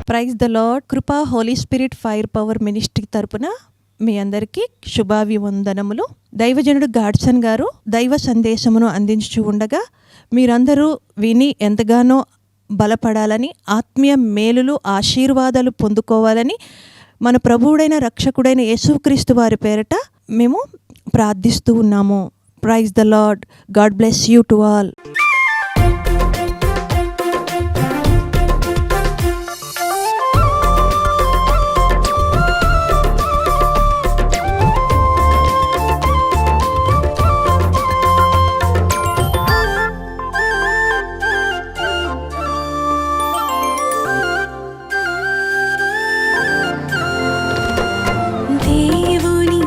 Praise the lord. Krupa holy spirit fire power ministry తరపున మీ అందరికీ శుభాభివందనములు. దైవజనుడు గాడ్సన్ గారు దైవ సందేశమును అందించు ఉండగా మీరందరూ విని ఎంతగానో బలపడాలని, ఆత్మీయ మేలులు ఆశీర్వాదాలు పొందుకోవాలని మన ప్రభువుడైన రక్షకుడైన యేసుక్రీస్తు వారి పేరట మేము ప్రార్థిస్తూ ఉన్నాము. Praise the lord. God bless you to all.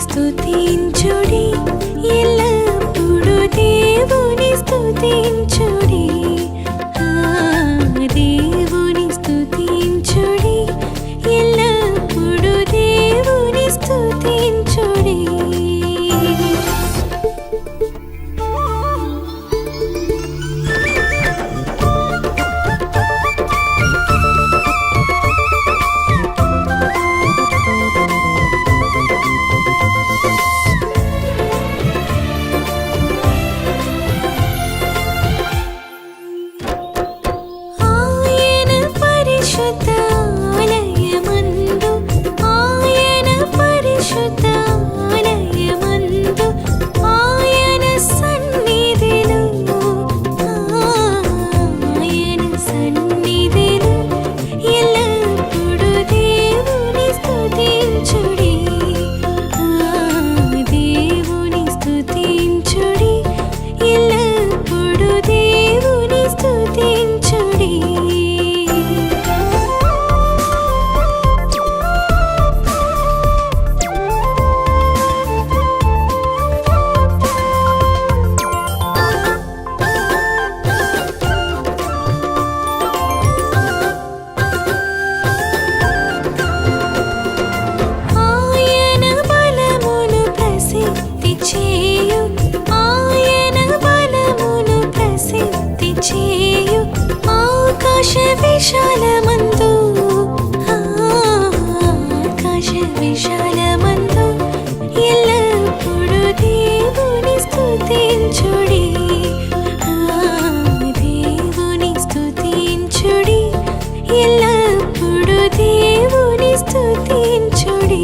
స్తుతించుడి, ఎల్లప్పుడూ దేవుని స్తుతించుడి. దేవుని స్తుతించుడి, ఎల్లప్పుడూ దేవుని స్తుతించుడి. విశాలమందు, ఆకాశ విశాలమందు ఎల్లప్పుడూ దేవుని స్తుతించుడి. దేవుని స్తుతించుడి, ఎల్లప్పుడూ దేవుని స్తుతించుడి.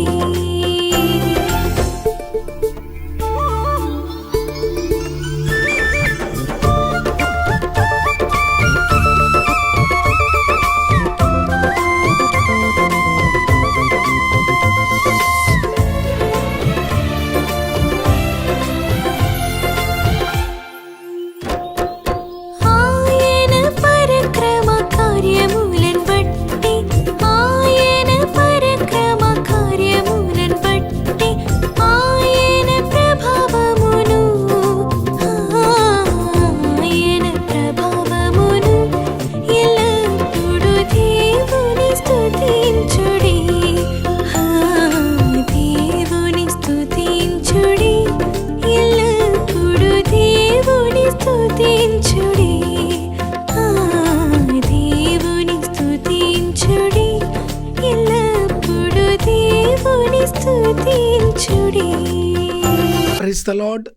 Praise the Lord.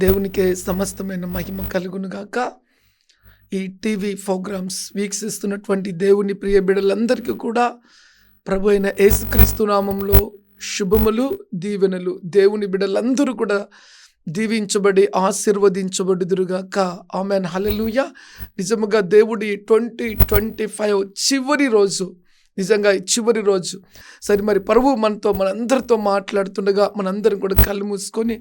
దేవునికే సమస్తమైన మహిమ కలుగును గాక. ఈ టీవీ ప్రోగ్రామ్స్ వీక్షిస్తున్నటువంటి దేవుని ప్రియ బిడ్డలందరికీ కూడా ప్రభు అయిన యేసుక్రీస్తు నామంలో శుభములు, దీవెనలు. దేవుని బిడ్డలందరూ కూడా దీవించబడి ఆశీర్వదించబడుదురుగాక. ఆమెన్. హల్లెలూయా. నిజముగా దేవుడి 2025 చివరి రోజు, నిజంగా ఈ చివరి రోజు. సరే, మరి ప్రభువు మనందరితో మాట్లాడుతుండగా మనందరం కూడా కళ్ళు మూసుకొని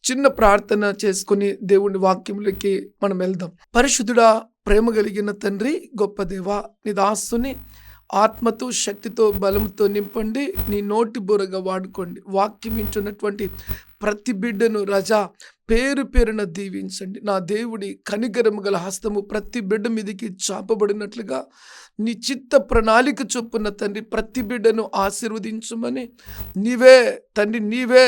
చిన్న ప్రార్థన చేసుకొని దేవుని వాక్యములకి మనం వెళ్దాం. పరిశుద్ధుడా, ప్రేమ కలిగిన తండ్రి, గొప్ప దేవా, నీ దాసుని ఆత్మతో, శక్తితో, బలముతో నింపండి. నీ నోటి బూరగా వాడుకోండి. వాక్యం వింటున్నటువంటి ప్రతి బిడ్డను రాజా పేరు పేరున దీవించండి. నా దేవుడి కనికరము గల హస్తము ప్రతి బిడ్డ మీదకి చాపబడినట్లుగా నీ చిత్త ప్రణాళిక చొప్పున తండ్రి ప్రతి బిడ్డను ఆశీర్వదించమని నీవే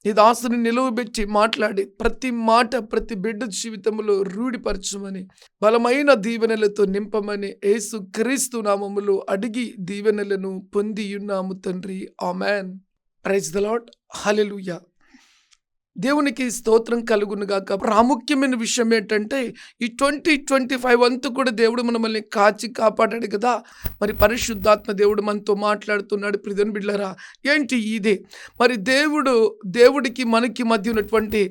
ఈ దాసుని నిలువబెట్టి మాట్లాడి ప్రతి మాట ప్రతి బిడ్డ జీవితంలో రూఢిపరచమని బలమైన దీవెనలతో నింపమని యేసు క్రీస్తు నామములో అడిగి దీవెనలను పొంది ఉన్నాము తండ్రి. Amen. Praise the lord. Hallelujah. దేవునికి స్తోత్రం కలుగును గాక. ప్రాముఖ్యమైన విషయం ఏంటంటే ఈ 2025 అంతా కూడా దేవుడు మనల్ని కాచి కాపాడాడు కదా. మరి పరిశుద్ధాత్మ దేవుడు మనతో మాట్లాడుతున్నాడు. ప్రియమైన బిడ్డలారా, ఏంటి ఇదే? మరి దేవుడికి మనకి మధ్య ఉన్నటువంటి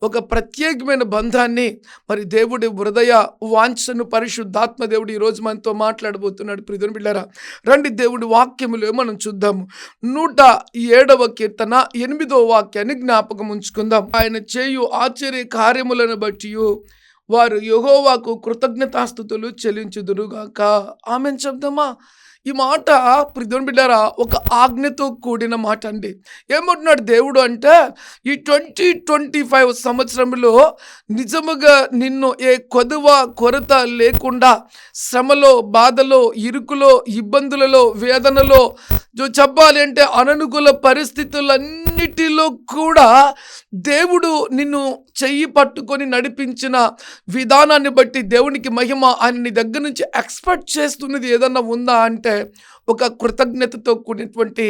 ఒక ప్రత్యేకమైన బంధాన్ని మరి దేవుడి హృదయ వాంఛను పరిశుద్ధాత్మ దేవుడు ఈరోజు మనతో మాట్లాడబోతున్నాడు. ప్రియమైన బిడ్డలారా, రండి దేవుడి వాక్యములో మనం చూద్దాము. 107వ కీర్తన 8వ వాక్యాన్ని జ్ఞాపకం ఉంచుకుందాం. ఆయన చేయు ఆశ్చర్య కార్యములను బట్టి వారు యెహోవాకు కృతజ్ఞతాస్తుతులు చెల్లించుదురుగాక. ఆమేన్ చెప్దామా? ఈ మాట ప్రియమైన బిడ్డారా ఒక ఆజ్ఞతో కూడిన మాట అండి. ఏమంటున్నాడు దేవుడు అంటే ఈ 2025 సంవత్సరంలో నిజముగా నిన్ను ఏ కొరత లేకుండా శ్రమలో, బాధలో, ఇరుకులో, ఇబ్బందులలో, వేదనలో చెప్పాలి అంటే అననుకూల పరిస్థితులన్నిటిలో కూడా దేవుడు నిన్ను చెయ్యి పట్టుకొని నడిపించిన విధానాన్ని బట్టి దేవునికి మహిమ. ఆయన నీ దగ్గర నుంచి ఎక్స్పెక్ట్ చేస్తున్నది ఏదన్నా ఉందా అంటే ఒక కృతజ్ఞతతో కూడినటువంటి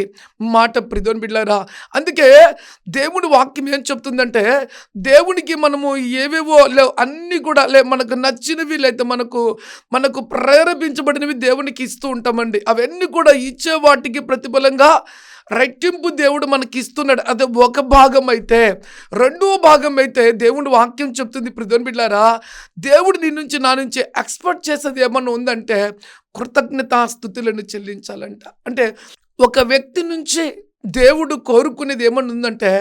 మాట. ప్రియమైన బిడ్డలారా, అందుకే దేవుడి వాక్యం ఏం చెప్తుందంటే దేవునికి మనము ఏవేవో అన్నీ కూడా మనకు నచ్చినవి లేదా మనకు ప్రేరేపించబడినవి దేవునికి ఇస్తూ ఉంటామండి. అవన్నీ కూడా ఇచ్చే వాటికి ప్రతిఫలంగా రెట్టింపు దేవుడు మనకి ఇస్తున్నాడు. అదే ఒక భాగం అయితే. రెండో భాగం అయితే దేవుడి వాక్యం చెప్తుంది ప్రియమైన బిడ్డలారా, దేవుడు నీ నుంచి నా నుంచి ఎక్స్పెక్ట్ చేసేది ఏమన్నా ఉందంటే కృతజ్ఞతాస్తుతులను చెల్లించాలంట. అంటే ఒక వ్యక్తి నుంచి దేవుడు కోరుకునేది ఏమన్నా ఉందంటే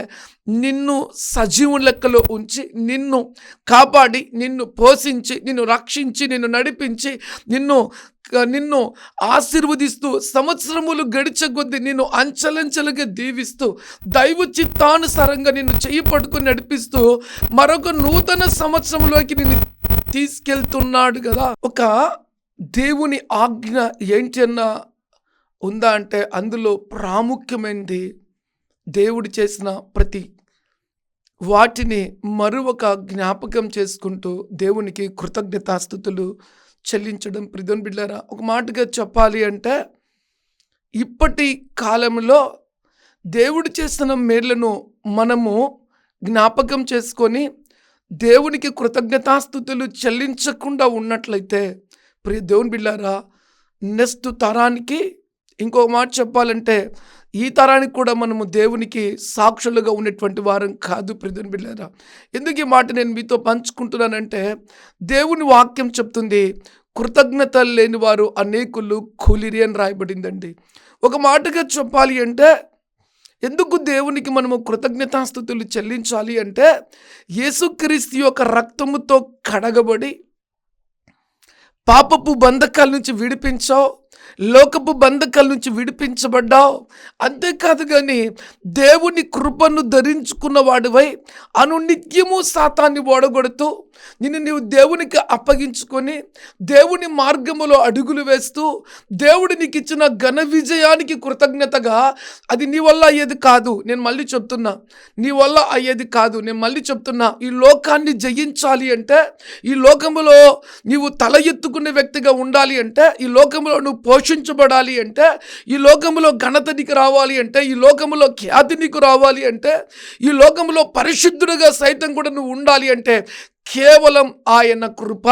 నిన్ను సజీవం లెక్కలో ఉంచి, నిన్ను కాపాడి, నిన్ను పోషించి, నిన్ను రక్షించి, నిన్ను నడిపించి, నిన్ను ఆశీర్వదిస్తూ సంవత్సరములు గడిచే కొద్దీ నిన్ను అంచెలంచెలుగా దీవిస్తూ దైవ చిత్తానుసారంగా నిన్ను చెయ్యి పట్టుకొని నడిపిస్తూ మరొక నూతన సంవత్సరంలోకి నిన్ను తీసుకెళ్తున్నాడు కదా. ఒక దేవుని ఆజ్ఞ ఏంటి అన్న ఉందా అంటే అందులో ప్రాముఖ్యమైనది దేవుడు చేసిన ప్రతి వాటిని మరొక జ్ఞాపకం చేసుకుంటూ దేవునికి కృతజ్ఞతాస్తుతులు చెల్లించడం. ప్రియమైన బిడ్డలారా, ఒక మాటగా చెప్పాలి అంటే ఇప్పటి కాలంలో దేవుడు చేసిన మేళ్లను మనము జ్ఞాపకం చేసుకొని దేవునికి కృతజ్ఞతాస్తుతులు చెల్లించకుండా ఉన్నట్లయితే ప్రియ దేవుని బిడ్డలారా, నెక్స్ట్ తరానికి ఇంకో మాట చెప్పాలంటే ఈ తరానికి కూడా మనము దేవునికి సాక్షులుగా ఉన్నటువంటి వారం కాదు. ప్రియమైన బిడ్డలారా, ఎందుకు ఈ మాట నేను మీతో పంచుకుంటున్నానంటే దేవుని వాక్యం చెప్తుంది కృతజ్ఞత లేని వారు అనేకులు కూలిరి అని రాయబడిందండి. ఒక మాటగా చెప్పాలి అంటే ఎందుకు దేవునికి మనము కృతజ్ఞతాస్తుతులు చెల్లించాలి అంటే యేసుక్రీస్తు యొక్క రక్తముతో కడగబడి పాపపు బంధకాల నుంచి విడిపించావు, లోకపు బంధకాల నుంచి విడిపించబడ్డావు. అంతేకాదు కానీ దేవుని కృపను ధరించుకున్న వాడివై అనునిత్యము సాతాన్ని ఓడగొడుతూ నీవు దేవునికి అప్పగించుకొని దేవుని మార్గములో అడుగులు వేస్తూ దేవుడు నీకు ఇచ్చిన ఘన విజయానికి కృతజ్ఞతగా అది నీ వల్ల అయ్యేది కాదు. నేను మళ్ళీ చెప్తున్నా, నీ వల్ల అయ్యేది కాదు. నేను మళ్ళీ చెప్తున్నా, ఈ లోకాన్ని జయించాలి అంటే, ఈ లోకములో నీవు తల ఎత్తుకునే వ్యక్తిగా ఉండాలి అంటే, ఈ లోకంలో నువ్వు పోషించబడాలి అంటే, ఈ లోకంలో ఘనత నీకు రావాలి అంటే, ఈ లోకంలో ఖ్యాతి నీకు రావాలి అంటే, ఈ లోకంలో పరిశుద్ధుడిగా సైతం కూడా నువ్వు ఉండాలి అంటే కేవలం ఆయన కృప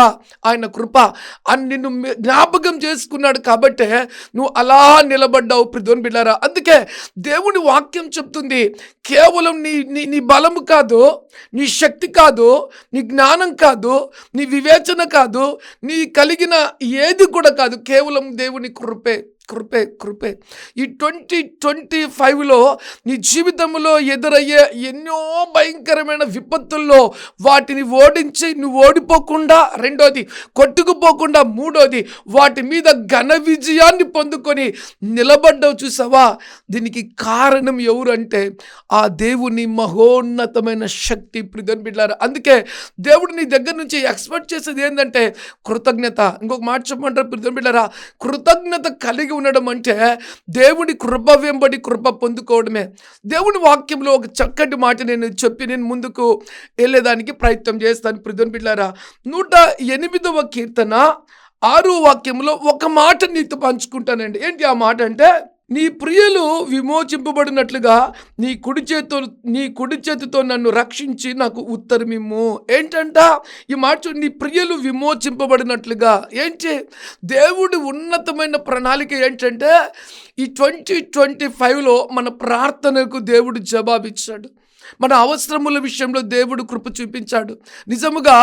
అని నిన్ను జ్ఞాపకం చేసుకున్నాడు కాబట్టే నువ్వు అలా నిలబడ్డావు. ప్రియమైన బిడ్డలారా, అందుకే దేవుని వాక్యం చెప్తుంది కేవలం నీ బలము కాదు, నీ శక్తి కాదు, నీ జ్ఞానం కాదు, నీ వివేచన కాదు, నీ కలిగిన ఏది కూడా కాదు, కేవలం దేవుని కృపే. కృపే కృపే. ఈ 2025లో నీ జీవితంలో ఎదురయ్యే ఎన్నో భయంకరమైన విపత్తుల్లో వాటిని ఓడించి నువ్వు ఓడిపోకుండా, రెండోది కొట్టుకుపోకుండా, మూడోది వాటి మీద ఘన విజయాన్ని పొందుకొని నిలబడ్డావు చూసావా. దీనికి కారణం ఎవరు అంటే ఆ దేవుని మహోన్నతమైన శక్తి. ప్రియమైన బిడ్డలారా, అందుకే దేవుడు నీ దగ్గర నుంచి ఎక్స్పెక్ట్ చేసేది ఏంటంటే కృతజ్ఞత. ఇంకొక మాట చెప్పమంటారు ప్రియమైన బిడ్డలారా, కృతజ్ఞత కలిగి ఉండడం అంటే దేవుని కృప వెంబడి కృప పొందుకోవడమే. దేవుని వాక్యంలో ఒక చక్కటి మాట నేను చెప్పి నేను ముందుకు వెళ్ళేదానికి ప్రయత్నం చేస్తాను. ప్రియమైన బిడ్డలారా, 108వ కీర్తన 6వ వాక్యంలో ఒక మాట నీతో పంచుకుంటానండి. ఏంటి ఆ మాట అంటే, నీ ప్రియులు విమోచింపబడినట్లుగా నీ కుడి చేతితో నన్ను రక్షించి నాకు ఉత్తరమిమ్ము. ఏంటంట ఈ మాట? నీ ప్రియులు విమోచింపబడినట్లుగా. ఏంటి దేవుడి ఉన్నతమైన ప్రణాళిక ఏంటంటే ఈ 2025లో మన ప్రార్థనకు దేవుడు జవాబిచ్చాడు. మన అవసరముల విషయంలో దేవుడు కృప చూపించాడు. నిజముగా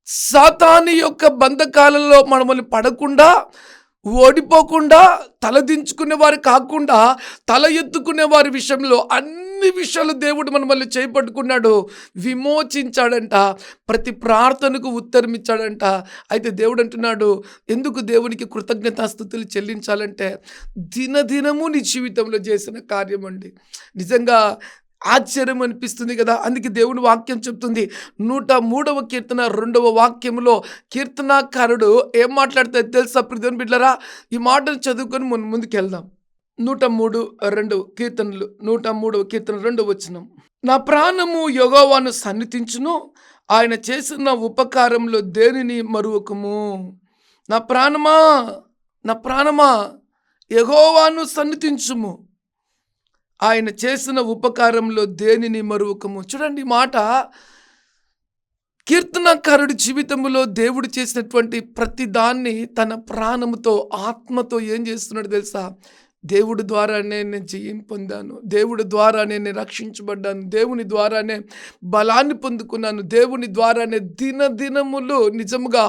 సాతాను యొక్క బంధకాలలో మనల్ని పడకుండా, ఓడిపోకుండా, తలదించుకునే వారు కాకుండా తల ఎత్తుకునే వారి విషయంలో అన్ని విషయాలు దేవుడు మనల్ని చేపట్టుకున్నాడు, విమోచించాడంట, ప్రతి ప్రార్థనకు ఉత్తరం ఇచ్చాడంట. అయితే దేవుడు అంటున్నాడు, ఎందుకు దేవునికి కృతజ్ఞతాస్తుతులు చెల్లించాలంటే దినదినము నీ జీవితంలో చేసిన కార్యం అండి. నిజంగా ఆశ్చర్యం అనిపిస్తుంది కదా. అందుకే దేవుని వాక్యం చెప్తుంది 103వ కీర్తన 2వ వాక్యంలో కీర్తనాకారుడు ఏం మాట్లాడితే తెలుసా ప్రియమైన బిడ్డలారా? ఈ మాటను చదువుకొని ముందుకు వెళ్దాం. 103 కీర్తనలు 103వ కీర్తన 2వ వచనం. నా ప్రాణము యెహోవాను సన్నిధించును, ఆయన చేసిన ఉపకారంలో దేనిని మరువకము. నా ప్రాణమా యెహోవాను సన్నిధించుము, ఆయన చేసిన ఉపకారంలో దేనిని మరువకము. చూడండి మాట, కీర్తనకారుడి జీవితంలో దేవుడు చేసినటువంటి ప్రతి దాన్ని తన ప్రాణముతో, ఆత్మతో ఏం చేస్తున్నాడు తెలుసా? దేవుడి ద్వారానే నేను జయం పొందాను, దేవుడి ద్వారానే నేను రక్షించబడ్డాను, దేవుని ద్వారానే బలాన్ని పొందుకున్నాను, దేవుని ద్వారానే దినదినములు నిజముగా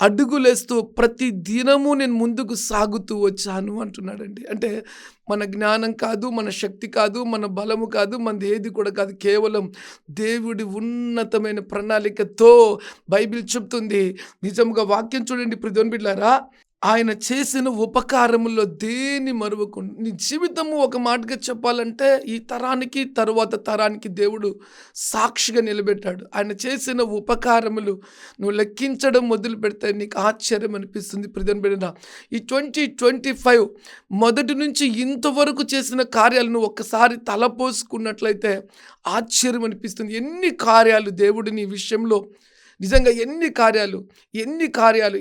అడుగులేస్తూ ప్రతి దినము నేను ముందుకు సాగుతూ వచ్చాను అంటున్నాడండి. అంటే మన జ్ఞానం కాదు, మన శక్తి కాదు, మన బలము కాదు, మనది ఏది కూడా కాదు, కేవలం దేవుడి ఉన్నతమైన ప్రణాళికతో బైబిల్ చెప్తుంది. నిజముగా వాక్యం చూడండి ప్రియమైన బిడ్డలారా, ఆయన చేసిన ఉపకారముల్లో దేని మరువకుండా. నీ జీవితము ఒక మాటగా చెప్పాలంటే ఈ తరానికి తరువాత తరానికి దేవుడు సాక్షిగా నిలబెట్టాడు. ఆయన చేసిన ఉపకారములు నువ్వు లెక్కించడం మొదలు పెడితే నీకు ఆశ్చర్యం అనిపిస్తుంది. ప్రియమైన ఈ 2025 మొదటి నుంచి ఇంతవరకు చేసిన కార్యాలు నువ్వు ఒక్కసారి తలపోసుకున్నట్లయితే ఆశ్చర్యం అనిపిస్తుంది. ఎన్ని కార్యాలు దేవుడు నీ విషయంలో, నిజంగా ఎన్ని కార్యాలు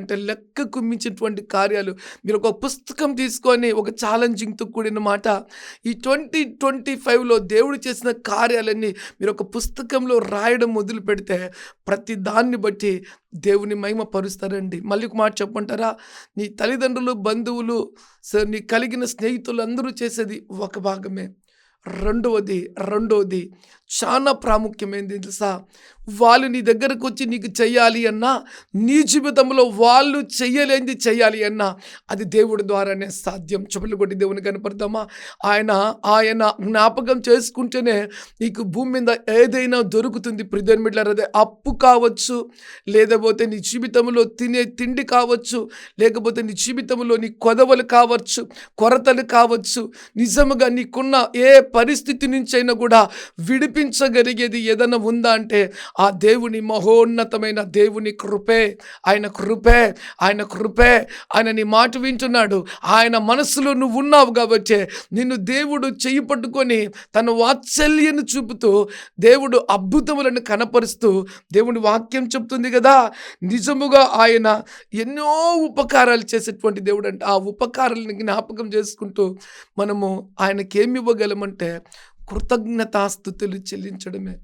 అంటే లెక్కకు మించినటువంటి కార్యాలు. మీరు ఒక పుస్తకం తీసుకొని ఒక ఛాలెంజింగ్తో కూడిన మాట, ఈ 2025లో దేవుడు చేసిన కార్యాలన్నీ మీరు ఒక పుస్తకంలో రాయడం మొదలు పెడితే ప్రతి దాన్ని బట్టి దేవుని మహిమ పరుస్తారండి. మళ్ళీ ఒక మాట చెప్పమంటారా? నీ తల్లిదండ్రులు, బంధువులు, నీ కలిగిన స్నేహితులు అందరూ చేసేది ఒక భాగమే. రెండవది చాలా ప్రాముఖ్యమైనది తెలుసా? వాళ్ళు నీ దగ్గరకు వచ్చి నీకు చెయ్యాలి అన్నా, నీ జీవితంలో వాళ్ళు చెయ్యలేనిది చెయ్యాలి అన్నా అది దేవుడి ద్వారానే సాధ్యం. చెప్పులు కొట్టి దేవుని కనపడతామా? ఆయన జ్ఞాపకం చేసుకుంటేనే నీకు భూమి మీద ఏదైనా దొరుకుతుంది. ప్రియమైన బిడ్డలారా, అదే అప్పు కావచ్చు, లేకపోతే నీ జీవితంలో తినే తిండి కావచ్చు, లేకపోతే నీ జీవితంలో నీ కొదవలు కావచ్చు, కొరతలు కావచ్చు. నిజముగా నీకున్న ఏ పరిస్థితి నుంచైనా కూడా విడిపించగలిగేది ఏదైనా ఉందా అంటే ఆ దేవుని మహోన్నతమైన దేవుని కృపే. ఆయన నీ మాట వింటున్నాడు. ఆయన మనసులో నువ్వు ఉన్నావు కాబట్టి నిన్ను దేవుడు చెయ్యి పట్టుకొని తన వాత్సల్యాన్ని చూపుతూ దేవుడు అద్భుతములను కనపరుస్తూ, దేవుని వాక్యం చెప్తుంది కదా, నిజముగా ఆయన ఎన్నో ఉపకారాలు చేసేటువంటి దేవుడు అంటే ఆ ఉపకారాలను జ్ఞాపకం చేసుకుంటూ మనము ఆయనకేమి ఇవ్వగలమంటే కృతజ్ఞతాస్తుతులు చెల్లించడమే.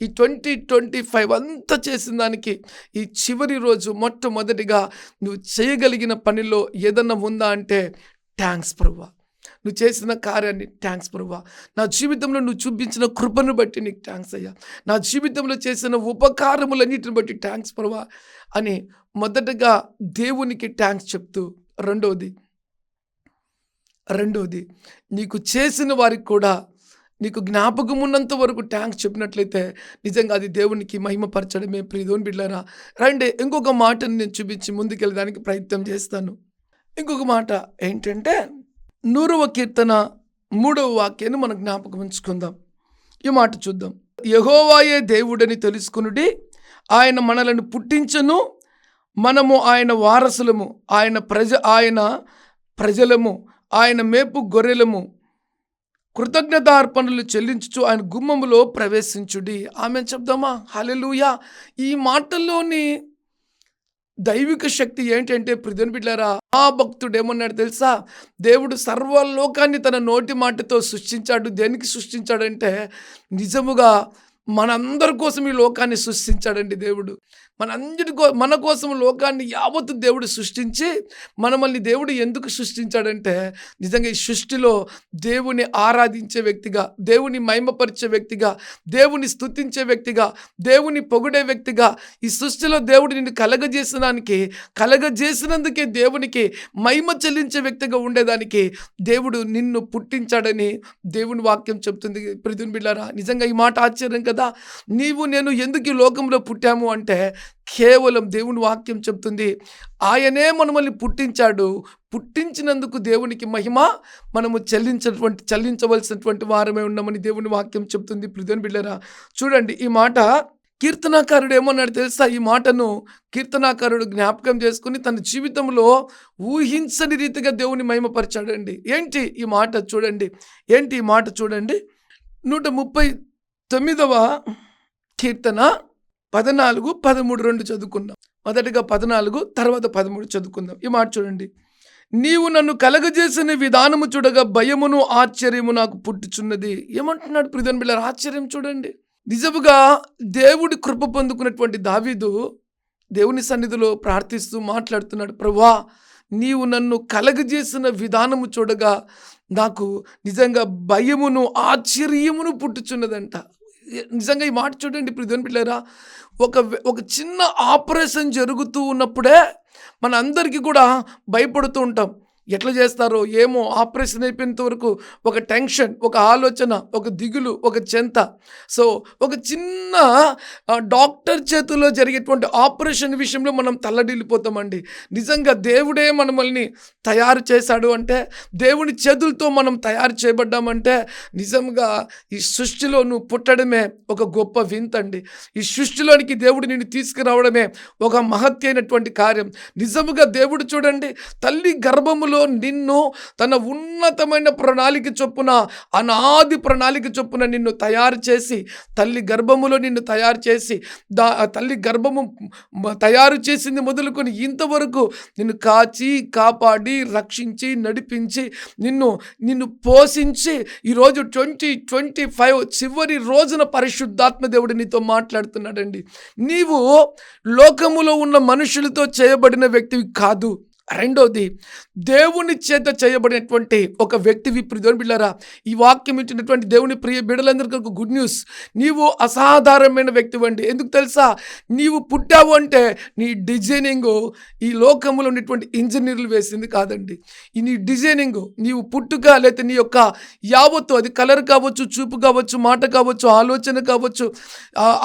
ఈ 2025 అంతా చేసిన దానికి ఈ చివరి రోజు మొట్టమొదటిగా నువ్వు చేయగలిగిన పనిలో ఏదన్నా ఉందా అంటే థ్యాంక్స్ ప్రభువా, నువ్వు చేసిన కార్యాన్ని థ్యాంక్స్ ప్రభువా, నా జీవితంలో నువ్వు చూపించిన కృపను బట్టి నీకు థ్యాంక్స్ అయ్యా, నా జీవితంలో చేసిన ఉపకారములన్నిటిని బట్టి థ్యాంక్స్ ప్రభువా అని మొదటగా దేవునికి థ్యాంక్స్ చెప్తూ, రెండవది రెండోది, నీకు చేసిన వారికి కూడా నీకు జ్ఞాపకం ఉన్నంత వరకు థ్యాంక్స్ చెప్పినట్లయితే నిజంగా అది దేవునికి మహిమపరచడమే. ప్రియదేవుని బిడ్డలారా, రండి ఇంకొక మాటను నేను చూపించి ముందుకెళ్ళడానికి ప్రయత్నం చేస్తాను. ఇంకొక మాట ఏంటంటే 100వ కీర్తన 3వ వాక్యాన్ని మనం జ్ఞాపకం ఉంచుకుందాం. ఈ మాట చూద్దాం. యెహోవాయే దేవుడని తెలుసుకొనుడి, ఆయన మనలను పుట్టించను, మనము ఆయన వారసులము, ఆయన ప్రజలము, ఆయన మేపు గొర్రెలము. కృతజ్ఞతార్పణలు చెల్లించుచు ఆయన గుమ్మములో ప్రవేశించుడి. ఆమె చెప్దామా? హల్లెలూయా. ఈ మాటల్లోని దైవిక శక్తి ఏంటంటే ప్రియదేవుని బిడ్డలారా, ఆ భక్తుడు ఏమన్నాడు తెలుసా? దేవుడు సర్వలోకాన్ని తన నోటి మాటతో సృష్టించాడు. దేనికి సృష్టించాడంటే నిజముగా మనందరి కోసం ఈ లోకాన్ని సృష్టించాడండి దేవుడు. మన కోసం లోకాన్ని యావత్తు దేవుడు సృష్టించి మనల్ని దేవుడు ఎందుకు సృష్టించాడంటే నిజంగా ఈ సృష్టిలో దేవుని ఆరాధించే వ్యక్తిగా, దేవుని మహిమపరిచే వ్యక్తిగా, దేవుని స్తుతించే వ్యక్తిగా, దేవుని పొగిడే వ్యక్తిగా ఈ సృష్టిలో దేవుడు నిన్ను కలగజేసినందుకే దేవునికి మహిమ చెల్లించే వ్యక్తిగా ఉండేదానికి దేవుడు నిన్ను పుట్టించాడని దేవుని వాక్యం చెప్తుంది. ప్రియదేవుని బిడ్డలారా, నిజంగా ఈ మాట ఆశ్చర్యం కదా. నీవు నేను ఎందుకు ఈ లోకంలో పుట్టాము అంటే కేవలం దేవుని వాక్యం చెప్తుంది ఆయనే మనల్ని పుట్టించాడు. పుట్టించినందుకు దేవునికి మహిమ మనము చెల్లించవలసినటువంటి వారమే ఉన్నామని దేవుని వాక్యం చెప్తుంది. ప్రియదేవుని బిడ్డలారా, చూడండి ఈ మాట కీర్తనాకారుడు ఏమన్నాడు తెలుసా? ఈ మాటను కీర్తనాకారుడు జ్ఞాపకం చేసుకుని తన జీవితంలో ఊహించని రీతిగా దేవుని మహిమపరిచాడండి. ఏంటి ఈ మాట చూడండి, 139వ కీర్తన 14, 13 2 చదువుకుందాం. మొదటిగా 14 తర్వాత 13 చదువుకుందాం. ఈ మాట చూడండి. నీవు నన్ను కలగజేసిన విధానము చూడగా భయమును ఆశ్చర్యము నాకు పుట్టుచున్నది. ఏమంటున్నాడు ప్రియదేవుని బిడ్డలారా? ఆశ్చర్యం చూడండి. నిజముగా దేవుడి కృప పొందుకున్నటువంటి దావీదు దేవుని సన్నిధిలో ప్రార్థిస్తూ మాట్లాడుతున్నాడు. ప్రభువా, నీవు నన్ను కలగజేసిన విధానము చూడగా నాకు నిజంగా భయమును ఆశ్చర్యమును పుట్టుచున్నదంట. నిజంగా ఈ మాట చూడండి ప్రియదేవుని బిడ్డలారా, ఒక చిన్న ఆపరేషన్ జరుగుతూ ఉన్నప్పుడే మన అందరికీ కూడా భయపడుతూ ఉంటాం. ఎట్లా చేస్తారో ఏమో, ఆపరేషన్ అయిపోయేంత వరకు ఒక టెన్షన్, ఒక ఆలోచన, ఒక దిగులు, ఒక చింత. సో ఒక చిన్న డాక్టర్ చేతుల్లో జరిగేటువంటి ఆపరేషన్ విషయంలో మనం తల్లడిల్లిపోతామండి. నిజంగా దేవుడే మనల్ని తయారు చేశాడు అంటే, దేవుని చేతులతో మనం తయారు చేయబడ్డామంటే నిజంగా ఈ సృష్టిలో నువ్వు పుట్టడమే ఒక గొప్ప వింతండి. ఈ సృష్టిలోనికి దేవుడు నిన్ను తీసుకురావడమే ఒక మహత్యమైనటువంటి కార్యం. నిజముగా దేవుడు చూడండి, తల్లి గర్భములో నిన్ను తన ఉన్నతమైన ప్రణాళిక చొప్పున, అనాది ప్రణాళిక చొప్పున నిన్ను తయారు చేసి, తల్లి గర్భములో నిన్ను తయారు చేసి, తల్లి గర్భము తయారు చేసింది మొదలుకొని ఇంతవరకు నిన్ను కాచి కాపాడి రక్షించి నడిపించి నిన్ను పోషించి ఈరోజు 2025 చివరి రోజున పరిశుద్ధాత్మ దేవుడు నీతో మాట్లాడుతున్నాడండి. నీవు లోకములో ఉన్న మనుషులతో చేయబడిన వ్యక్తివి కాదు. రెండోది, దేవుని చేత చేయబడినటువంటి ఒక వ్యక్తివి. ప్రియదేవుని బిడ్డలారా, ఈ వాక్యం ఇచ్చినటువంటి దేవుని ప్రియ బిడ్డలందరికీ ఒక గుడ్ న్యూస్. నీవు అసాధారణమైన వ్యక్తివి అండి. ఎందుకు తెలుసా? నీవు పుట్టావు అంటే నీ డిజైనింగ్ ఈ లోకంలో ఉన్నటువంటి ఇంజనీర్లు వేసింది కాదండి. ఈ నీ డిజైనింగ్, నీవు పుట్టుక లేకపోతే నీ యొక్క యావత్తు, అది కలర్ కావచ్చు, చూపు కావచ్చు, మాట కావచ్చు, ఆలోచన కావచ్చు,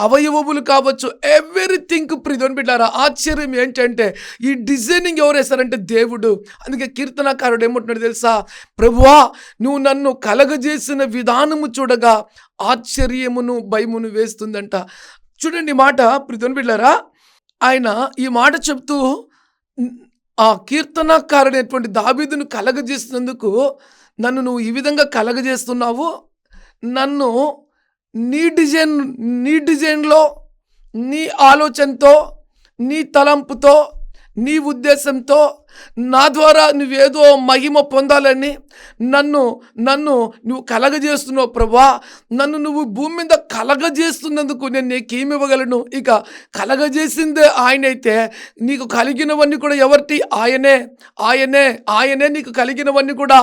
అవయవములు కావచ్చు, ఎవ్రీథింగ్. ప్రియదేవుని బిడ్డలారా, ఆశ్చర్యం ఏంటంటే ఈ డిజైనింగ్ ఎవరు వేశారంటే దేవుడు. అందుకే కీర్తనకారుడు ఏమంటున్నాడు తెలుసా? ప్రభువా, నువ్వు నన్ను కలగజేసిన విధానము చూడగా ఆశ్చర్యమును భయమును వేస్తుందంట. చూడండి మాట ప్రియదేవుని బిడ్డలారా, ఆయన ఈ మాట చెప్తూ ఆ కీర్తనకారుడైనటువంటి దావీదును కలగజేసినందుకు, నన్ను నువ్వు ఈ విధంగా కలగజేస్తున్నావు, నన్ను నీ డిజైన్లో, నీ ఆలోచనతో, నీ తలంపుతో, నీ ఉద్దేశంతో నా ద్వారా నువ్వేదో మహిమ పొందాలని నన్ను నువ్వు కలగజేస్తున్నావు. ప్రభువా, నన్ను నువ్వు భూమి మీద కలగజేస్తున్నందుకు నేను నీకేమి ఇవ్వగలను? ఇక కలగజేసిందే ఆయనైతే నీకు కలిగినవన్నీ కూడా ఎవరికి? ఆయనే నీకు కలిగినవన్నీ కూడా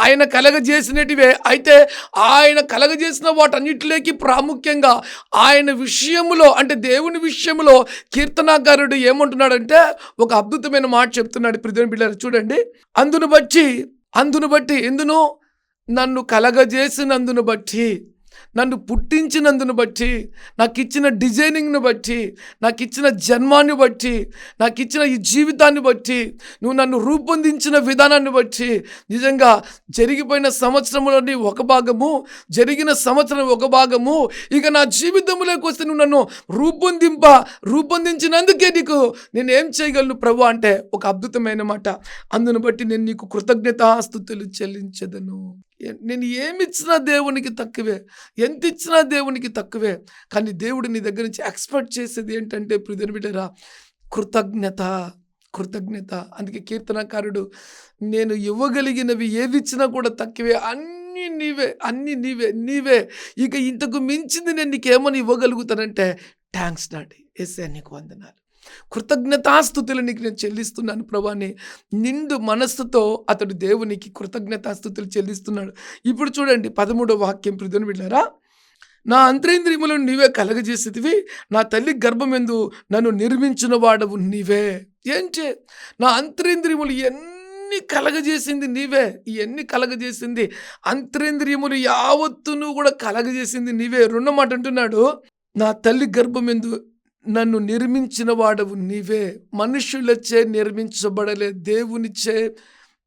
ఆయన కలగజేసినటివే. అయితే ఆయన కలగజేసిన వాటన్నిటిలోకి ప్రాముఖ్యంగా ఆయన విషయంలో, అంటే దేవుని విషయంలో కీర్తనాకారుడు ఏమంటున్నాడంటే ఒక అద్భుతమైన మాట చెప్తున్నాడు. ప్రియదేవుని బిడ్డలారా చూడండి, అందును బట్టి అందును బట్టి ఎందును నన్ను కలగజేసినందును బట్టి, నన్ను పుట్టించినందును బట్టి, నాకు ఇచ్చిన డిజైనింగ్ను బట్టి, నాకు ఇచ్చిన జన్మాన్ని బట్టి, నాకు ఇచ్చిన ఈ జీవితాన్ని బట్టి, నువ్వు నన్ను రూపొందించిన విధానాన్ని బట్టి, నిజంగా జరిగిపోయిన సంవత్సరంలోని ఒక భాగము, జరిగిన సంవత్సరం ఒక భాగము, ఇక నా జీవితంలోకి వస్తే నువ్వు నన్ను రూపొందించినందుకే నీకు నేను ఏం చేయగలను ప్రభు అంటే ఒక అద్భుతమైన మాట. అందును బట్టి నేను నీకు కృతజ్ఞతాస్తుతులు చెల్లించదను. నేను ఏమిచ్చినా దేవునికి తక్కువే, ఎంత ఇచ్చినా దేవునికి తక్కువే. కానీ దేవుడు నీ దగ్గర నుంచి ఎక్స్పెక్ట్ చేసేది ఏంటంటే ప్రియమైన బిడ్డలారా, కృతజ్ఞత. అందుకే కీర్తనకారుడు, నేను ఇవ్వగలిగినవి ఏది ఇచ్చినా కూడా తక్కువే, అన్నీ నీవే, ఇక ఇంతకు మించింది నేను నీకేమని ఇవ్వగలుగుతానంటే థ్యాంక్స్ డాడీ, యేసయ్య నీకు వందనాలు, కృతజ్ఞతాస్తుతులు నీకు నేను చెల్లిస్తున్నాను ప్రభాని నిండు మనస్సుతో అతడు దేవునికి కృతజ్ఞతాస్తుతులు చెల్లిస్తున్నాడు. ఇప్పుడు చూడండి 13వ వాక్యం. ప్రియమైన బిడ్డలారా, నా అంతరేంద్రియములను నీవే కలగజేసేదివి, నా తల్లి గర్భమెందు నన్ను నిర్మించిన వాడవు నీవే. ఏంటి నా అంతరేంద్రియములు ఎన్ని కలగజేసింది నీవే, ఇవన్నీ కలగజేసింది అంతరేంద్రియములు యావత్తును కూడా కలగజేసింది నీవే. రెండో మాట అంటున్నాడు, నా తల్లి గర్భమెందు నన్ను నిర్మించిన వాడవు నీవే. మనుషులచే నిర్మించబడలే, దేవునిచే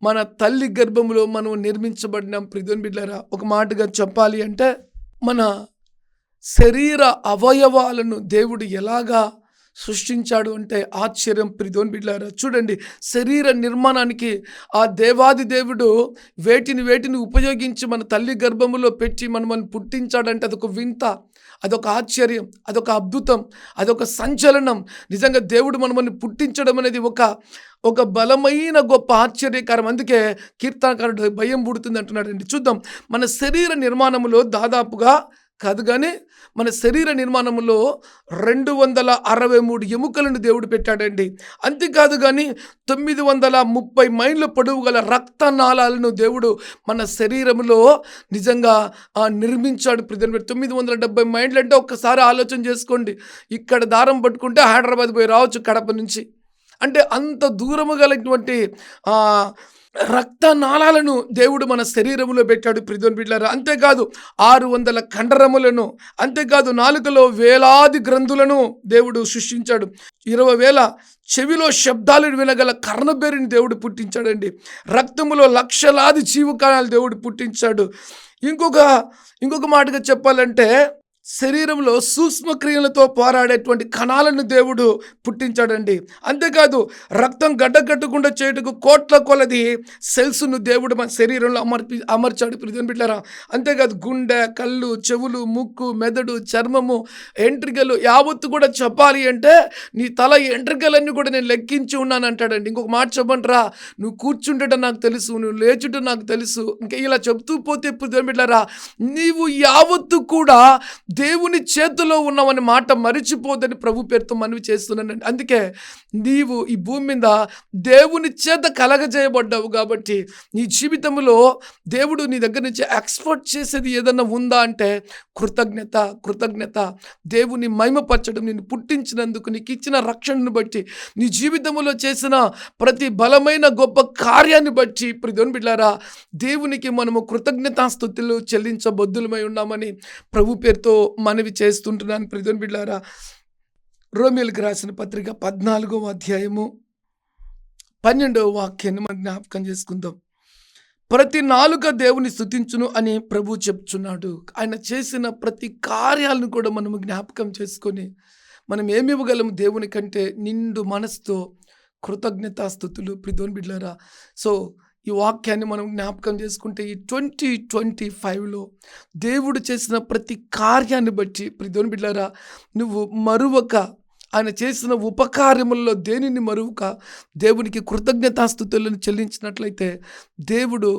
మన తల్లి గర్భములో మనం నిర్మించబడినాం. ప్రియమైన బిడ్డలారా, ఒక మాటగా చెప్పాలి అంటే మన శరీర అవయవాలను దేవుడు ఎలాగా సృష్టించాడు అంటే ఆశ్చర్యం. ప్రియమైన బిడ్డలారా, చూడండి, శరీర నిర్మాణానికి ఆ దేవాది దేవుడు వేటిని ఉపయోగించి మన తల్లి గర్భములో పెట్టి మనల్ని పుట్టించాడంటే అదొక వింత, అదొక ఆశ్చర్యం, అదొక అద్భుతం, అదొక సంచలనం. నిజంగా దేవుడు మనల్ని పుట్టించడం అనేది ఒక బలమైన గొప్ప ఆశ్చర్యకరం. అందుకే కీర్తనకారుడు భయం పుడుతుంది అంటున్నాడండి. చూద్దాం, మన శరీర నిర్మాణంలో దాదాపుగా కాదు కానీ మన శరీర నిర్మాణంలో 263 ఎముకలను దేవుడు పెట్టాడండి. అంతేకాదు కానీ 930 మైళ్ళ పొడవు గల రక్తనాళాలను దేవుడు మన శరీరంలో నిజంగా నిర్మించాడు. 970 మైళ్ళు అంటే ఒక్కసారి ఆలోచన చేసుకోండి, ఇక్కడ దారం పట్టుకుంటే హైదరాబాద్ పోయి రావచ్చు కడప నుంచి. అంటే అంత దూరము గలటువంటి రక్తనాళాలను దేవుడు మన శరీరంలో పెట్టాడు. ప్రియమైన బిడ్డలారా, అంతేకాదు 600 కండరములను, అంతేకాదు నాలుకలో వేలాది గ్రంథులను దేవుడు సృష్టించాడు. 20,000 చెవిలో శబ్దాలను వినగల కర్ణబేరిని దేవుడు పుట్టించాడండి. రక్తములో లక్షలాది జీవకణాలు దేవుడు పుట్టించాడు. ఇంకొక మాటగా చెప్పాలంటే శరీరంలో సూక్ష్మక్రియలతో పోరాడేటువంటి కణాలను దేవుడు పుట్టించాడండి. అంతేకాదు రక్తం గడ్డకట్టకుండా చేయుటకు కోట్ల కొలది సెల్స్ను దేవుడు మన శరీరంలో అమర్చాడు. ప్రియమైన బిడ్డలారా, అంతేకాదు గుండె, కళ్ళు, చెవులు, ముక్కు, మెదడు, చర్మము, ఎంట్రికలు యావత్తు కూడా చెప్పాలి అంటే నీ తల ఎంట్రికలన్నీ కూడా నేను లెక్కించి ఉన్నాను అంటాడండి. ఇంకొక మాట చెప్పండిరా, నువ్వు కూర్చుంటట నాకు తెలుసు, నువ్వు లేచుట నాకు తెలుసు, ఇంకా ఇలా చెప్తూ పోతే ప్రియమైన బిడ్డలారా, నీవు యావత్తు కూడా దేవుని చేతిలో ఉన్నామని మాట మరిచిపోదని ప్రభు పేరుతో మనవి చేస్తున్నానండి. అందుకే నీవు ఈ భూమి మీద దేవుని చేత కలగజేయబడ్డావు కాబట్టి నీ జీవితంలో దేవుడు నీ దగ్గర నుంచి ఎక్స్పెక్ట్ చేసేది ఏదన్నా ఉందా అంటే కృతజ్ఞత. దేవుని మహిమపరచడం, నిన్ను పుట్టించినందుకు, నీకు ఇచ్చిన రక్షణను బట్టి, నీ జీవితంలో చేసిన ప్రతి బలమైన గొప్ప కార్యాన్ని బట్టి ప్రియమైన బిడ్డలారా, దేవునికి మనము కృతజ్ఞతాస్తుతులు చెల్లించబద్దులమై ఉన్నామని ప్రభు పేరుతో మనవి చేస్తుంటున్నాను. ప్రియమైన బిడ్డలారా, రోమీయులకు రాసిన పత్రిక 14వ అధ్యాయము 12వ వాక్యాన్ని మనం జ్ఞాపకం చేసుకుందాం. ప్రతి నాలుక దేవుని స్తుతించును అని ప్రభు చెప్తున్నాడు. ఆయన చేసిన ప్రతి కార్యాలను కూడా మనము జ్ఞాపకం చేసుకొని మనం ఏమి ఇవ్వగలము దేవుని కంటే నిండు మనసుతో కృతజ్ఞతాస్తుతులు. ప్రియమైన బిడ్డలారా, సో ఈ వాక్యాన్ని మనం జ్ఞాపకం చేసుకుంటే ఈ 2025లో దేవుడు చేసిన ప్రతి కార్యాన్ని బట్టి ప్రియమైన బిడ్డలారా, నువ్వు మరువక, ఆయన చేసిన ఉపకార్యములలో దేనిని మరువక దేవునికి కృతజ్ఞతాస్తుతులను చెల్లించినట్లయితే దేవుడు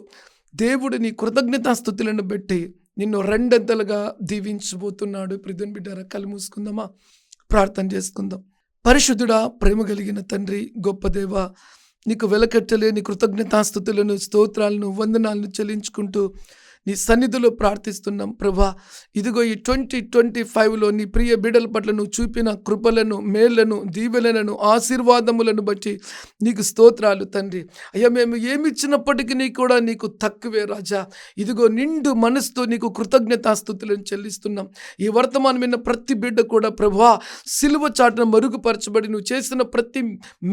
నీ కృతజ్ఞతాస్తుతులను బట్టి నిన్ను రెండంతలుగా దీవించబోతున్నాడు. ప్రియమైన బిడ్డలారా, కళ్ళు మూసుకుందామా, ప్రార్థన చేసుకుందాం. పరిశుద్ధుడా, ప్రేమ కలిగిన తండ్రి, గొప్ప దేవా, నీకు వెలకట్టలేని కృతజ్ఞతాస్తుతులను, స్తోత్రాలను, వందనాలను చెల్లించుకుంటూ నీ సన్నిధిలో ప్రార్థిస్తున్నాం ప్రభా. ఇదిగో ఈ 2025లో నీ ప్రియ బిడ్డల పట్ల నువ్వు చూపిన కృపలను, మేళ్లను, దీవెనలను, ఆశీర్వాదములను బట్టి నీకు స్తోత్రాలు తండ్రి. అయ్యా, మేము ఏమిచ్చినప్పటికీ కూడా నీకు తక్కువే రాజా. ఇదిగో నిండు మనసుతో నీకు కృతజ్ఞతాస్తుతులను చెల్లిస్తున్నాం. ఈ వర్తమానం విన్న ప్రతి బిడ్డ కూడా ప్రభా సిలువ చాటున మరుగుపరచబడి నువ్వు చేసిన ప్రతి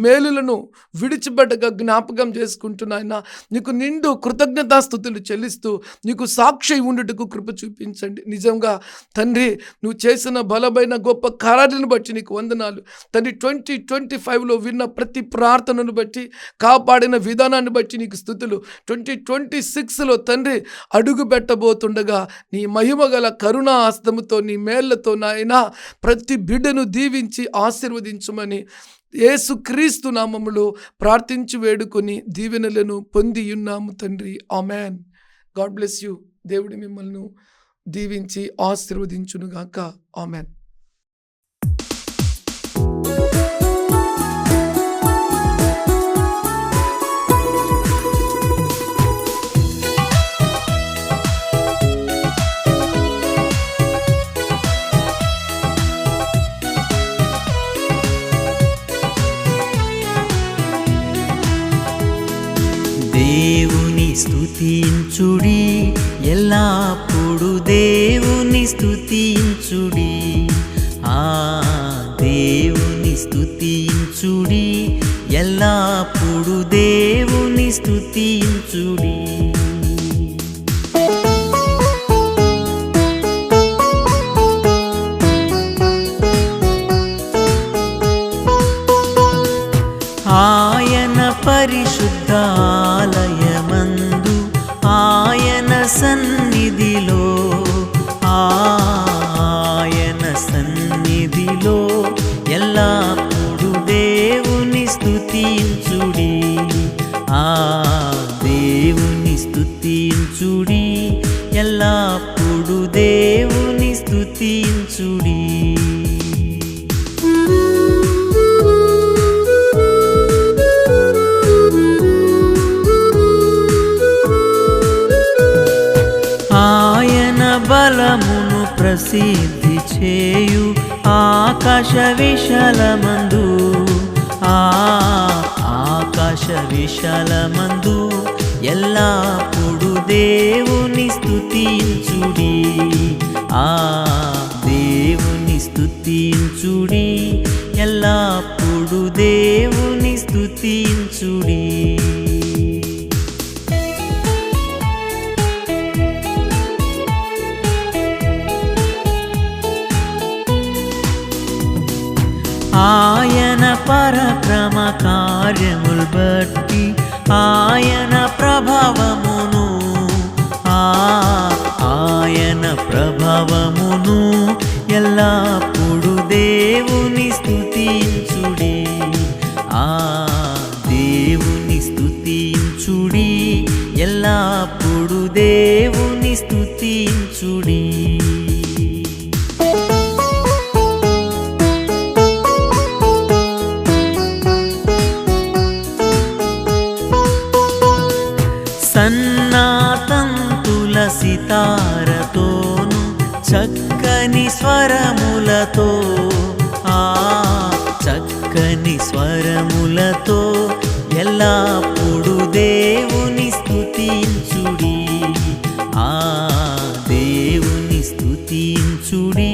మేలులను విడిచిపెట్టగా జ్ఞాపకం చేసుకుంటున్నాయన నీకు నిండు కృతజ్ఞతాస్తుతులు చెల్లిస్తూ నీకు సాక్షి ఉండుటకు కృప చూపించండి. నిజంగా తండ్రి నువ్వు చేసిన బలమైన గొప్ప కార్యాలను బట్టి నీకు వందనాలు తండ్రి. 2025లో విన్న ప్రతి ప్రార్థనను బట్టి, కాపాడిన విధానాన్ని బట్టి నీకు స్తుతులు. 2026లో తండ్రి అడుగు పెట్టబోతుండగా నీ మహిమ గల కరుణా హస్తముతో, నీ మేళ్లతో నాయన ప్రతి బిడ్డను దీవించి ఆశీర్వదించమని యేసుక్రీస్తు నామములో ప్రార్థించి వేడుకొని దీవెనలను పొంది ఉన్నాము తండ్రి. ఆమెన్. God bless you. దేవుడి మిమ్మల్ని దీవించి ఆశీర్వదించునుగాక. ఆమెన్. దేవుని స్తుతించుడి, ఎల్లప్పుడు దేవుని స్తుతించుడి. దేవుని స్తుతించుడి, ఎల్లప్పుడు దేవుని స్తుతించుడి. ఆయన పరిశుద్ధాలయమందు, ఆయన సన్నిధిలో, ఆయన సన్నిధిలో ఎల్లప్పుడు దేవుని స్తుతించుడి. దేవుని స్తుతించుడి, ఎల్లప్పుడు దేవుని స్తుతించుడి. బలమును ప్రసిద్ధి చేయు ఆకాశ విశాలమందు, ఆకాశ విశాలమందు ఎల్లప్పుడు దేవుని స్తుతించుడి. దేవుని స్తుతించుడి, ఎల్లప్పుడు దేవుని స్తుతించుడి. ఆయన పరక్రమ కార్యములు బట్టి, ఆయన ప్రభావమును, ఆయన ప్రభావమును ఎల్లప్పుడు దేవుని స్తుతించుడి. దేవుని స్తుతించుడి, ఎల్లప్పుడు దేవుని స్తుతించుడి. సన్నాతంతుల సితారతోను, చక్కని స్వరములతో, చక్కని స్వరములతో ఎల్లప్పుడు దేవుని స్తుతించుడి. దేవుని స్తుతించుడి,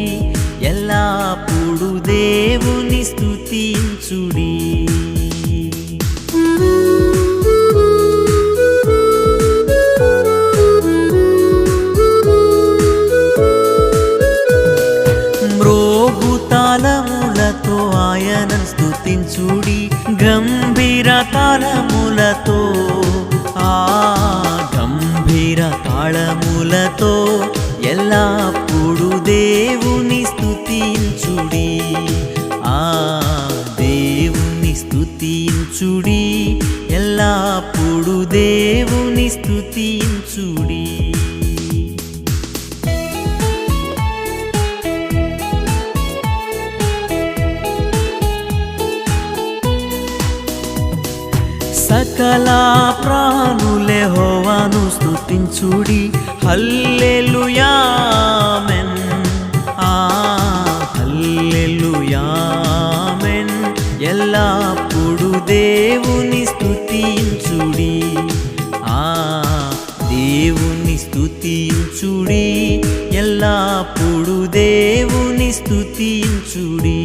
ఎల్లప్పుడు దేవుని స్తుతించుడి. తాళములతో ఆయనను స్తుతించుడి, గంభీర తాళములతో, గంభీర తాళములతో ఎల్లప్పుడు దేవుని స్తుతించుడి. దేవుని స్తుతించుడి, ఎల్లప్పుడు దేవుని స్తుతించుడి. సకల ప్రాణులే యెహోవాను స్తుతించుడి హల్లెలూయా ఆమేన్ హల్లెలూయా ఆమేన్ ఎల్లప్పుడు దేవుని స్తుతించుడి దేవుని స్తుతించుడి ఎల్లప్పుడు దేవుని స్తుతించుడి